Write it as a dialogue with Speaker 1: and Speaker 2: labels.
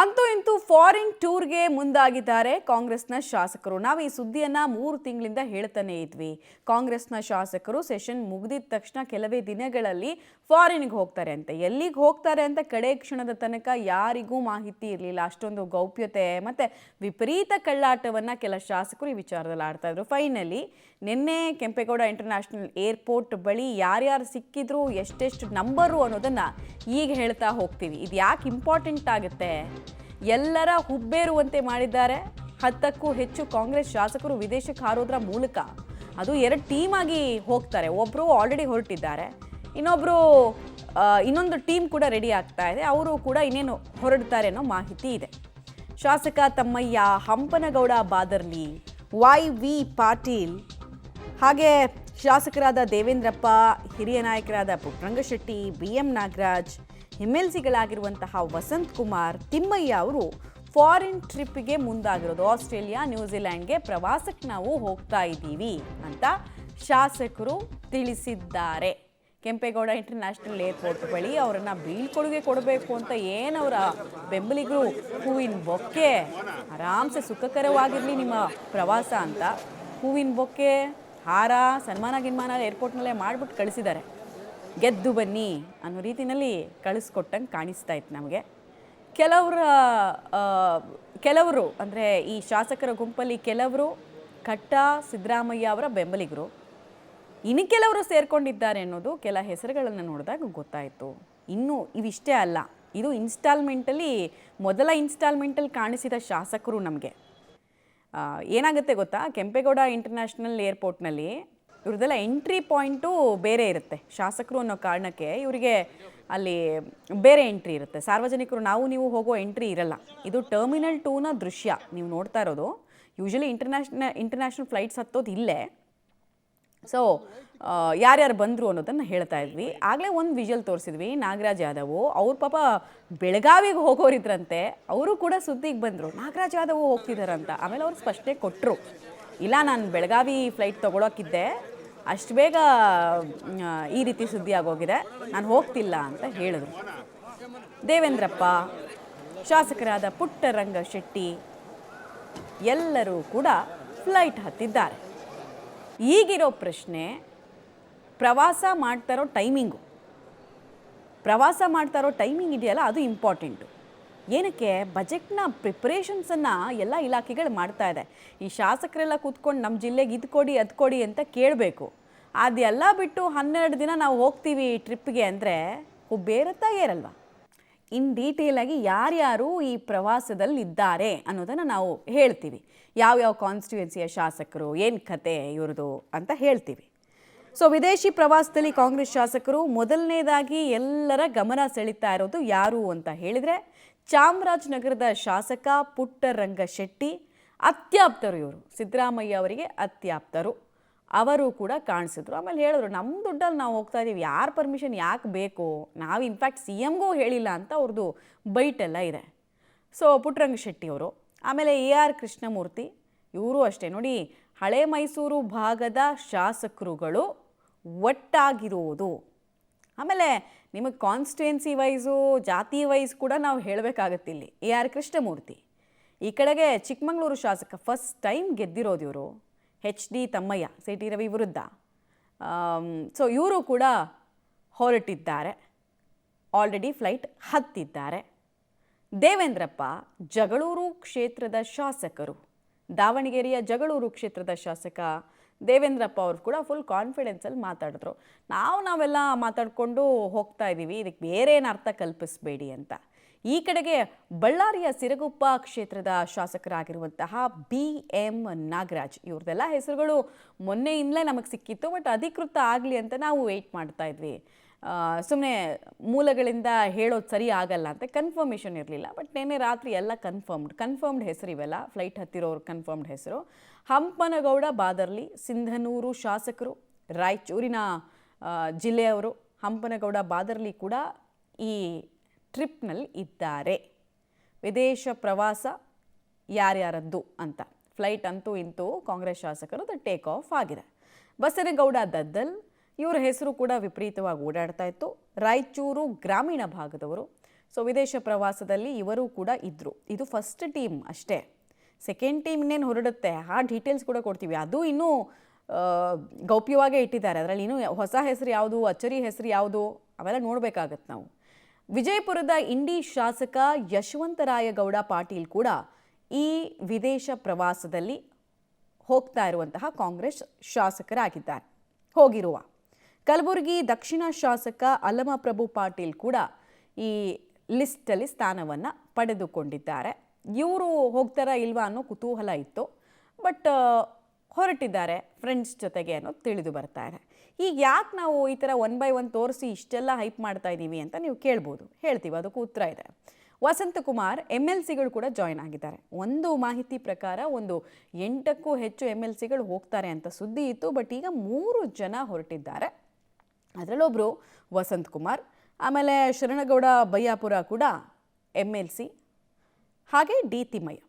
Speaker 1: ಅಂತೂ ಇಂತೂ ಫಾರಿನ್ ಟೂರ್ಗೆ ಮುಂದಾಗಿದ್ದಾರೆ ಕಾಂಗ್ರೆಸ್ನ ಶಾಸಕರು. ನಾವು ಈ ಸುದ್ದಿಯನ್ನ 3 ತಿಂಗಳಿಂದ ಹೇಳ್ತಾನೆ ಇದ್ವಿ. ಕಾಂಗ್ರೆಸ್ನ ಶಾಸಕರು ಸೆಷನ್ ಮುಗಿದಿದ ತಕ್ಷಣ ಕೆಲವೇ ದಿನಗಳಲ್ಲಿ ಫಾರಿನ್ಗೆ ಹೋಗ್ತಾರೆ ಅಂತ. ಎಲ್ಲಿಗೆ ಹೋಗ್ತಾರೆ ಅಂತ ಕಡೆ ಕ್ಷಣದ ತನಕ ಯಾರಿಗೂ ಮಾಹಿತಿ ಇರಲಿಲ್ಲ. ಅಷ್ಟೊಂದು ಗೌಪ್ಯತೆ ಮತ್ತೆ ವಿಪರೀತ ಕಳ್ಳಾಟವನ್ನ ಕೆಲ ಶಾಸಕರು ಈ ವಿಚಾರದಲ್ಲಿ ಆಡ್ತಾ ಇದ್ರು. ಫೈನಲಿ ನಿನ್ನೆ ಕೆಂಪೇಗೌಡ ಇಂಟರ್ನ್ಯಾಷನಲ್ ಏರ್ಪೋರ್ಟ್ ಬಳಿ ಯಾರ್ಯಾರು ಸಿಕ್ಕಿದ್ರು, ಎಷ್ಟೆಷ್ಟು ನಂಬರು ಅನ್ನೋದನ್ನ ಈಗ ಹೇಳ್ತಾ ಹೋಗ್ತೀವಿ. ಇದು ಯಾಕೆ ಇಂಪಾರ್ಟೆಂಟ್ ಆಗುತ್ತೆ? ಎಲ್ಲರ ಹುಬ್ಬೇರುವಂತೆ ಮಾಡಿದ್ದಾರೆ. 10ಕ್ಕೂ ಹೆಚ್ಚು ಕಾಂಗ್ರೆಸ್ ಶಾಸಕರು ವಿದೇಶಕ್ಕೆ ಹಾರೋದ್ರ ಮೂಲಕ, ಅದು 2 ಟೀಮ್ ಆಗಿ ಹೋಗ್ತಾರೆ. ಒಬ್ಬರು ಆಲ್ರೆಡಿ ಹೊರಟಿದ್ದಾರೆ, ಇನ್ನೊಂದು ಟೀಮ್ ಕೂಡ ರೆಡಿ ಆಗ್ತಾ ಇದೆ. ಅವರು ಕೂಡ ಇನ್ನೇನು ಹೊರಡ್ತಾರೆ ಅನ್ನೋ ಮಾಹಿತಿ ಇದೆ. ಶಾಸಕ ತಮ್ಮಯ್ಯ, ಹಂಪನಗೌಡ ಬಾದರ್ಲಿ, YV ಪಾಟೀಲ್, ಹಾಗೆ ಶಾಸಕರಾದ ದೇವೇಂದ್ರಪ್ಪ, ಹಿರಿಯ ನಾಯಕರಾದ ಪುಟ್ಟರಂಗಶೆಟ್ಟಿ, BM ನಾಗರಾಜ್, MLCಗಳಾಗಿರುವಂತಹ ವಸಂತ್ ಕುಮಾರ್, ತಿಮ್ಮಯ್ಯ ಅವರು ಫಾರಿನ್ ಟ್ರಿಪ್ಗೆ ಮುಂದಾಗಿರೋದು. ಆಸ್ಟ್ರೇಲಿಯಾ, ನ್ಯೂಜಿಲೆಂಡ್ಗೆ ಪ್ರವಾಸಕ್ಕೆ ನಾವು ಹೋಗ್ತಾ ಇದ್ದೀವಿ ಅಂತ ಶಾಸಕರು ತಿಳಿಸಿದ್ದಾರೆ. ಕೆಂಪೇಗೌಡ ಇಂಟರ್ನ್ಯಾಷನಲ್ ಏರ್ಪೋರ್ಟ್ ಬಳಿ ಅವರನ್ನ ಬೀಳ್ಕೊಡುಗೆ ಕೊಡಬೇಕು ಅಂತ ಏನವರ ಬೆಂಬಲಿಗರು ಹೂವಿನ ಬೊಕ್ಕೆ, ಆರಾಮ್ಸೆ ಸುಖಕರವಾಗಿರಲಿ ನಿಮ್ಮ ಪ್ರವಾಸ ಅಂತ ಹೂವಿನ ಬೊಕ್ಕೆ, ಹಾರ, ಸನ್ಮಾನ ಏರ್ಪೋರ್ಟ್ನಲ್ಲೇ ಮಾಡಿಬಿಟ್ಟು ಕಳಿಸಿದ್ದಾರೆ. ಗೆದ್ದು ಬನ್ನಿ ಅನ್ನೋ ರೀತಿಯಲ್ಲಿ ಕಳಿಸ್ಕೊಟ್ಟಂಗೆ ಕಾಣಿಸ್ತಾ ಇತ್ತು ನಮಗೆ. ಕೆಲವರು ಅಂದರೆ ಈ ಶಾಸಕರ ಗುಂಪಲ್ಲಿ ಕೆಲವರು ಕಟ್ಟ ಸಿದ್ದರಾಮಯ್ಯ ಅವರ ಬೆಂಬಲಿಗರು, ಇನ್ನು ಕೆಲವರು ಸೇರ್ಕೊಂಡಿದ್ದಾರೆ ಅನ್ನೋದು ಕೆಲ ಹೆಸರುಗಳನ್ನು ನೋಡಿದಾಗ ಗೊತ್ತಾಯಿತು. ಇನ್ನು ಇವಿಷ್ಟೇ ಅಲ್ಲ, ಇದು ಮೊದಲ ಇನ್ಸ್ಟಾಲ್ಮೆಂಟಲ್ಲಿ ಕಾಣಿಸಿದ ಶಾಸಕರು ನಮಗೆ. ಏನಾಗುತ್ತೆ ಗೊತ್ತಾ, ಕೆಂಪೇಗೌಡ ಇಂಟರ್ನ್ಯಾಷನಲ್ ಏರ್ಪೋರ್ಟ್ನಲ್ಲಿ ಇವ್ರದ್ದೆಲ್ಲ ಎಂಟ್ರಿ ಪಾಯಿಂಟು ಬೇರೆ ಇರುತ್ತೆ. ಶಾಸಕರು ಅನ್ನೋ ಕಾರಣಕ್ಕೆ ಇವರಿಗೆ ಅಲ್ಲಿ ಬೇರೆ ಎಂಟ್ರಿ ಇರುತ್ತೆ. ಸಾರ್ವಜನಿಕರು ನೀವು ಹೋಗೋ ಎಂಟ್ರಿ ಇರಲ್ಲ. ಇದು ಟರ್ಮಿನಲ್ 2ನ ದೃಶ್ಯ ನೀವು ನೋಡ್ತಾ ಇರೋದು. ಯೂಶಲಿ ಇಂಟರ್ನ್ಯಾಷನಲ್ ಫ್ಲೈಟ್ಸ್ ಹತ್ತೋದು ಇಲ್ಲೇ. ಸೊ ಯಾರ್ಯಾರು ಬಂದರು ಅನ್ನೋದನ್ನು ಹೇಳ್ತಾ ಇದ್ವಿ. ಆಗಲೇ ಒಂದು ವಿಜುವಲ್ ತೋರಿಸಿದ್ವಿ. ನಾಗರಾಜ್ ಯಾದವ್ ಅವ್ರ ಪಾಪ ಬೆಳಗಾವಿಗೆ ಹೋಗೋರಿದ್ರಂತೆ, ಅವರು ಕೂಡ ಸುದ್ದಿಗೆ ಬಂದರು, ನಾಗರಾಜ್ ಯಾದವ್ ಹೋಗ್ತಿದ್ದಾರಂತ. ಆಮೇಲೆ ಅವ್ರು ಸ್ಪಷ್ಟನೆ ಕೊಟ್ಟರು, ಇಲ್ಲ ನಾನು ಬೆಳಗಾವಿ ಫ್ಲೈಟ್ ತೊಗೊಳಕ್ಕಿದ್ದೆ, ಅಷ್ಟು ಬೇಗ ಈ ರೀತಿ ಸುದ್ದಿ ಆಗೋಗಿದೆ, ನಾನು ಹೋಗ್ತಿಲ್ಲ ಅಂತ ಹೇಳಿದ್ರು. ದೇವೇಂದ್ರಪ್ಪ, ಶಾಸಕರಾದ ಪುಟ್ಟರಂಗಶೆಟ್ಟಿ ಎಲ್ಲರೂ ಕೂಡ ಫ್ಲೈಟ್ ಹತ್ತಿದ್ದಾರೆ. ಈಗಿರೋ ಪ್ರಶ್ನೆ, ಪ್ರವಾಸ ಮಾಡ್ತಾರೋ ಟೈಮಿಂಗ್ ಇದೆಯಲ್ಲ, ಅದು ಇಂಪಾರ್ಟೆಂಟು. ಏನಕ್ಕೆ? ಬಜೆಟ್ನ ಪ್ರಿಪ್ರೇಷನ್ಸನ್ನು ಎಲ್ಲ ಇಲಾಖೆಗಳು ಮಾಡ್ತಾ ಇದೆ. ಈ ಶಾಸಕರೆಲ್ಲ ಕೂತ್ಕೊಂಡು ನಮ್ಮ ಜಿಲ್ಲೆಗೆ ಇದು ಕೊಡಿ ಅದು ಕೊಡಿ ಅಂತ ಕೇಳಬೇಕು. ಅದೆಲ್ಲ ಬಿಟ್ಟು 12 ದಿನ ನಾವು ಹೋಗ್ತೀವಿ ಟ್ರಿಪ್ಗೆ ಅಂದರೆ ಬೇರತ್ತಾ ಏರಲ್ವ? ಇನ್ ಡೀಟೇಲಾಗಿ ಯಾರ್ಯಾರು ಈ ಪ್ರವಾಸದಲ್ಲಿ ಇದ್ದಾರೆ ಅನ್ನೋದನ್ನು ನಾವು ಹೇಳ್ತೀವಿ. ಯಾವ್ಯಾವ ಕಾನ್ಸ್ಟಿಟ್ಯೂಯೆನ್ಸಿಯ ಶಾಸಕರು, ಏನು ಕತೆ ಇವ್ರದ್ದು ಅಂತ ಹೇಳ್ತೀವಿ. ಸೊ ವಿದೇಶಿ ಪ್ರವಾಸದಲ್ಲಿ ಕಾಂಗ್ರೆಸ್ ಶಾಸಕರು ಮೊದಲನೇದಾಗಿ ಎಲ್ಲರ ಗಮನ ಸೆಳೀತಾ ಇರೋದು ಯಾರು ಅಂತ ಹೇಳಿದರೆ, ಚಾಮರಾಜನಗರದ ಶಾಸಕ ಪುಟ್ಟರಂಗಶೆಟ್ಟಿ. ಅತ್ಯಾಪ್ತರು ಇವರು, ಸಿದ್ದರಾಮಯ್ಯ ಅವರಿಗೆ ಅತ್ಯಾಪ್ತರು. ಅವರು ಕೂಡ ಕಾಣಿಸಿದ್ರು. ಆಮೇಲೆ ಹೇಳಿದ್ರು, ನಮ್ಮ ದುಡ್ಡಲ್ಲಿ ನಾವು ಹೋಗ್ತಾ ಇದ್ದೀವಿ, ಯಾರ ಪರ್ಮಿಷನ್ ಯಾಕೆ ಬೇಕು, ನಾವು ಇನ್ಫ್ಯಾಕ್ಟ್ CMಗೂ ಹೇಳಿಲ್ಲ ಅಂತ ಅವ್ರದ್ದು ಬೈಟೆಲ್ಲ ಇದೆ. ಸೊ ಪುಟ್ಟರಂಗಶೆಟ್ಟಿ ಅವರು. ಆಮೇಲೆ AR ಕೃಷ್ಣಮೂರ್ತಿ, ಇವರು ಅಷ್ಟೇ ನೋಡಿ, ಹಳೆ ಮೈಸೂರು ಭಾಗದ ಶಾಸಕರುಗಳು ಒಟ್ಟಾಗಿರೋದು. ಆಮೇಲೆ ನಿಮಗೆ ಕಾನ್ಸ್ಟಿಟ್ಯೂನ್ಸಿ ವೈಸು, ಜಾತಿ ವೈಸ್ ಕೂಡ ನಾವು ಹೇಳಬೇಕಾಗತ್ತೆ. ಇಲ್ಲಿ AR ಕೃಷ್ಣಮೂರ್ತಿ, ಈ ಕಡೆಗೆ ಚಿಕ್ಕಮಗಳೂರು ಶಾಸಕ, ಫಸ್ಟ್ ಟೈಮ್ ಗೆದ್ದಿರೋದು ಇವರು, HD ತಮ್ಮಯ್ಯ, CT ರವಿ ವಿರುದ್ಧ. ಸೊ ಇವರು ಕೂಡ ಹೊರಟಿದ್ದಾರೆ, ಆಲ್ರೆಡಿ ಫ್ಲೈಟ್ ಹತ್ತಿದ್ದಾರೆ. ದೇವೇಂದ್ರಪ್ಪ, ಜಗಳೂರು ಕ್ಷೇತ್ರದ ಶಾಸಕರು, ದಾವಣಗೆರೆಯ ಜಗಳೂರು ಕ್ಷೇತ್ರದ ಶಾಸಕ ದೇವೇಂದ್ರಪ್ಪ ಅವರು ಕೂಡ ಫುಲ್ ಕಾನ್ಫಿಡೆನ್ಸಲ್ಲಿ ಮಾತಾಡಿದ್ರು. ನಾವೆಲ್ಲ ಮಾತಾಡಿಕೊಂಡು ಹೋಗ್ತಾ ಇದ್ದೀವಿ, ಇದಕ್ಕೆ ಬೇರೆ ಏನು ಅರ್ಥ ಕಲ್ಪಿಸಬೇಡಿ ಅಂತ. ಈ ಕಡೆಗೆ ಬಳ್ಳಾರಿಯ ಸಿರಗುಪ್ಪ ಕ್ಷೇತ್ರದ ಶಾಸಕರಾಗಿರುವಂತಹ BM ನಾಗರಾಜ್, ಇವ್ರದ್ದೆಲ್ಲ ಹೆಸರುಗಳು ಮೊನ್ನೆಯಿಂದಲೇ ನಮಗೆ ಸಿಕ್ಕಿತ್ತು, ಬಟ್ ಅಧಿಕೃತ ಆಗಲಿ ಅಂತ ನಾವು ವೆಯ್ಟ್ ಮಾಡ್ತಾ ಇದ್ವಿ. ಸುಮ್ಮನೆ ಮೂಲಗಳಿಂದ ಹೇಳೋದು ಸರಿ ಆಗಲ್ಲ ಅಂತ ಕನ್ಫರ್ಮೇಷನ್ ಇರಲಿಲ್ಲ. ಬಟ್ ನಿನ್ನೆ ರಾತ್ರಿ ಎಲ್ಲ ಕನ್ಫರ್ಮ್ಡ್ ಹೆಸರು ಇವೆಲ್ಲ, ಫ್ಲೈಟ್ ಹತ್ತಿರೋರು ಕನ್ಫರ್ಮ್ಡ್ ಹೆಸರು. ಹಂಪನಗೌಡ ಬಾದರ್ಲಿ, ಸಿಂಧನೂರು ಶಾಸಕರು, ರಾಯಚೂರಿನ ಜಿಲ್ಲೆಯವರು. ಹಂಪನಗೌಡ ಬಾದರ್ಲಿ ಕೂಡ ಈ ಟ್ರಿಪ್ನಲ್ಲಿ ಇದ್ದಾರೆ. ವಿದೇಶ ಪ್ರವಾಸ ಯಾರ್ಯಾರದ್ದು ಅಂತ ಫ್ಲೈಟ್ ಅಂತೂ ಇಂತೂ ಕಾಂಗ್ರೆಸ್ ಶಾಸಕರದ್ದು ಟೇಕ್ ಆಫ್ ಆಗಿದೆ. ಬಸನಗೌಡ ದದ್ದಲ್, ಇವರ ಹೆಸರು ಕೂಡ ವಿಪರೀತವಾಗಿ ಓಡಾಡ್ತಾ ಇತ್ತು. ರಾಯಚೂರು ಗ್ರಾಮೀಣ ಭಾಗದವರು. ಸೊ ವಿದೇಶ ಪ್ರವಾಸದಲ್ಲಿ ಇವರು ಕೂಡ ಇದ್ದರು. ಇದು ಫಸ್ಟ್ ಟೀಮ್ ಅಷ್ಟೇ. ಸೆಕೆಂಡ್ ಟೀಮ್ ಇನ್ನೇನು ಹೊರಡುತ್ತೆ ಆ ಡೀಟೇಲ್ಸ್ ಕೂಡ ಕೊಡ್ತೀವಿ. ಅದು ಇನ್ನೂ ಗೌಪ್ಯವಾಗೇ ಇಟ್ಟಿದ್ದಾರೆ. ಅದರಲ್ಲಿ ಇನ್ನೂ ಹೊಸ ಹೆಸರು ಯಾವುದು, ಅಚ್ಚರಿ ಹೆಸರು ಯಾವುದು, ಅವೆಲ್ಲ ನೋಡಬೇಕಾಗತ್ತೆ ನಾವು. ವಿಜಯಪುರದ ಇಂಡಿ ಶಾಸಕ ಯಶವಂತರಾಯಗೌಡ ಪಾಟೀಲ್ ಕೂಡ ಈ ವಿದೇಶ ಪ್ರವಾಸದಲ್ಲಿ ಹೋಗ್ತಾ ಇರುವಂತಹ ಕಾಂಗ್ರೆಸ್ ಶಾಸಕರಾಗಿದ್ದಾರೆ. ಕಲಬುರಗಿ ದಕ್ಷಿಣ ಶಾಸಕ ಅಲ್ಲಮಪ್ರಭು ಪಾಟೀಲ್ ಕೂಡ ಈ ಲಿಸ್ಟಲ್ಲಿ ಸ್ಥಾನವನ್ನು ಪಡೆದುಕೊಂಡಿದ್ದಾರೆ. ಇವರು ಹೋಗ್ತಾರಾ ಇಲ್ವಾ ಅನ್ನೋ ಕುತೂಹಲ ಇತ್ತು. ಬಟ್ ಹೊರಟಿದ್ದಾರೆ ಫ್ರೆಂಡ್ಸ್ ಜೊತೆಗೆ ಅನ್ನೋದು ತಿಳಿದು ಬರ್ತಾ ಇದೆ. ಈಗ ಯಾಕೆ ನಾವು ಈ ಥರ 1 by 1 ತೋರಿಸಿ ಇಷ್ಟೆಲ್ಲ ಹೈಪ್ ಮಾಡ್ತಾ ಇದ್ದೀವಿ ಅಂತ ನೀವು ಕೇಳ್ಬೋದು. ಹೇಳ್ತೀವಿ, ಅದಕ್ಕೂ ಉತ್ತರ ಇದೆ. ವಸಂತಕುಮಾರ್ MLCಗಳು ಕೂಡ ಜಾಯ್ನ್ ಆಗಿದ್ದಾರೆ. ಒಂದು ಮಾಹಿತಿ ಪ್ರಕಾರ 8ಕ್ಕೂ ಹೆಚ್ಚು MLCಗಳು ಹೋಗ್ತಾರೆ ಅಂತ ಸುದ್ದಿ ಇತ್ತು. ಬಟ್ ಈಗ 3 ಜನ ಹೊರಟಿದ್ದಾರೆ. ಅದರಲ್ಲೊಬ್ಬರು ವಸಂತಕುಮಾರ್, ಆಮೇಲೆ ಶರಣಗೌಡ ಬಯ್ಯಾಪುರ ಕೂಡ MLC, ಹಾಗೆ ಡಿ ತಿಮ್ಮಯ್ಯ.